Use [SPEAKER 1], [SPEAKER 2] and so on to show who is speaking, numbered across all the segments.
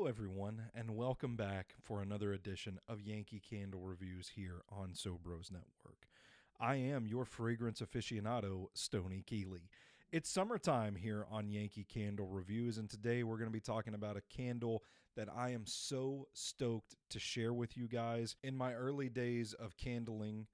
[SPEAKER 1] Hello, everyone, and welcome back for another edition of Yankee Candle Reviews here on Sobros Network. I am your fragrance aficionado, Stoney Keeley. It's summertime here on Yankee Candle Reviews, and today we're going to be talking about a candle that I am so stoked to share with you guys. In my early days of candling,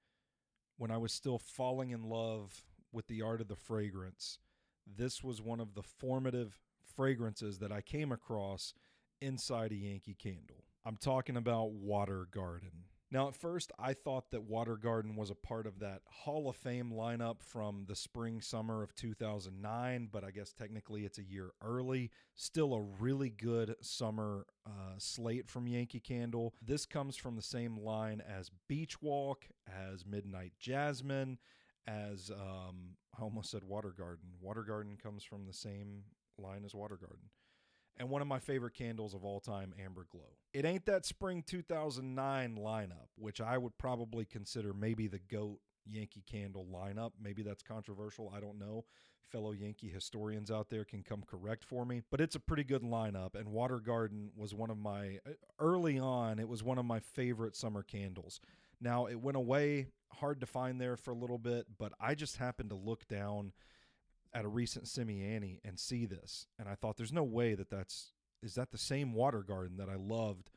[SPEAKER 1] when I was still falling in love with the art of the fragrance, this was one of the formative fragrances that I came across inside a Yankee Candle. I'm talking about Water Garden. Now, at first, I thought that Water Garden was a part of that Hall of Fame lineup from the spring-summer of 2009, but I guess technically it's a year early. Still a really good summer slate from Yankee Candle. This comes from the same line as Beach Walk, as Midnight Jasmine, as, I almost said Water Garden. Water Garden comes from the same line as Water Garden. And one of my favorite candles of all time, Amber Glow. It ain't that spring 2009 lineup, which I would probably consider maybe the GOAT Yankee Candle lineup. Maybe that's controversial. I don't know. Fellow Yankee historians out there can come correct for me. But it's a pretty good lineup, and Water Garden was one of my, early on, it was one of my favorite summer candles. Now, it went away, hard to find there for a little bit, but I just happened to look down at a recent Semi-Annie and see this, and I thought there's no way is that the same Water Garden that I loved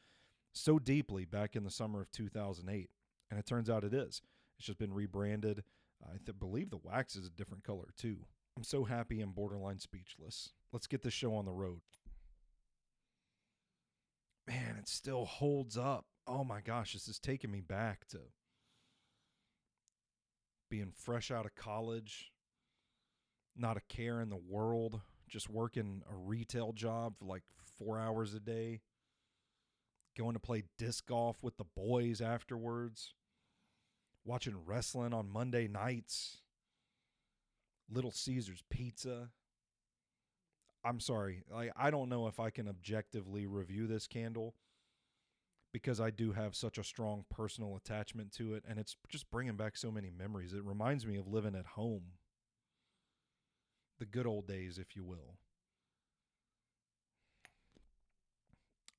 [SPEAKER 1] so deeply back in the summer of 2008, and it turns out it is. It's just been rebranded. I believe the wax is a different color too. I'm so happy and borderline speechless. Let's get this show on the road. Man, it still holds up. Oh my gosh, this is taking me back to being fresh out of college, not a care in the world, just working a retail job for like 4 hours a day, going to play disc golf with the boys afterwards, watching wrestling on Monday nights, Little Caesars Pizza. I'm sorry, I don't know if I can objectively review this candle because I do have such a strong personal attachment to it, and it's just bringing back so many memories. It reminds me of living at home. The good old days, if you will.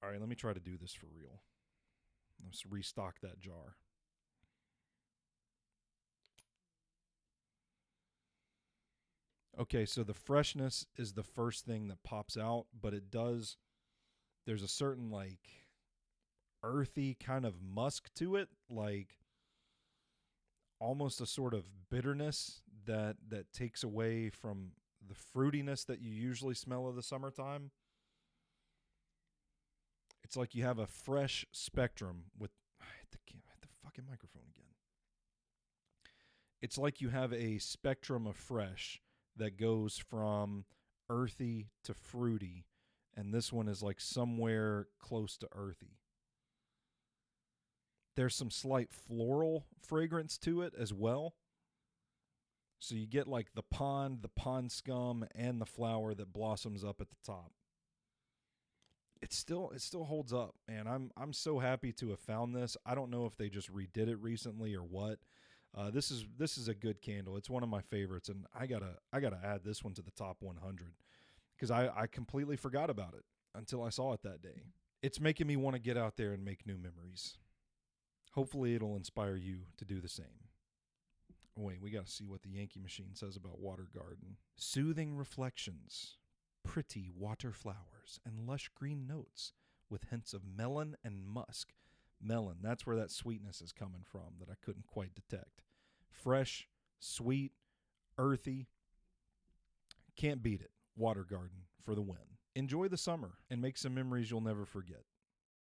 [SPEAKER 1] All right, let me try to do this for real. Let's restock that jar. Okay, so the freshness is the first thing that pops out, but there's a certain like earthy kind of musk to it, like almost a sort of bitterness that takes away from the fruitiness that you usually smell of the summertime. It's like you have a fresh spectrum with I hit the fucking microphone again. It's like you have a spectrum of fresh that goes from earthy to fruity, and this one is like somewhere close to earthy. There's some slight floral fragrance to it as well. So you get like the pond scum, and the flower that blossoms up at the top. It still holds up, man. I'm so happy to have found this. I don't know if they just redid it recently or what. This is a good candle. It's one of my favorites, and I gotta add this one to the top 100 because I completely forgot about it until I saw it that day. It's making me want to get out there and make new memories. Hopefully it'll inspire you to do the same. Wait, we got to see what the Yankee Machine says about Water Garden. Soothing reflections, pretty water flowers, and lush green notes with hints of melon and musk. Melon, that's where that sweetness is coming from that I couldn't quite detect. Fresh, sweet, earthy. Can't beat it. Water Garden for the win. Enjoy the summer and make some memories you'll never forget.